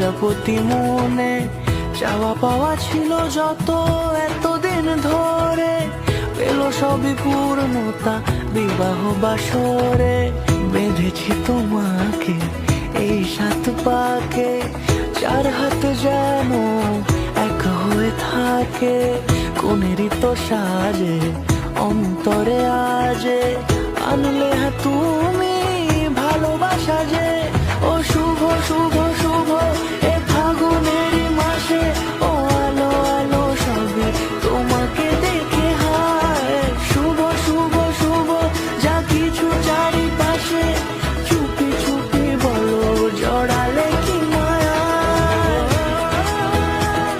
প্রজাপতি মনে চাওয়া পাওয়া ছিল যত এতদিন ধরে, পেল সবই পূর্ণতা বিবাহ বাসরে। বেঁধেছি তোমাকে এই 7 পাকে, 4 হাত যেন এক হয়ে থাকে। কোনেরই তো সাজে অন্তরে আজে আনলে তুমি ভালোবাসা যে। ও শুভ শুভ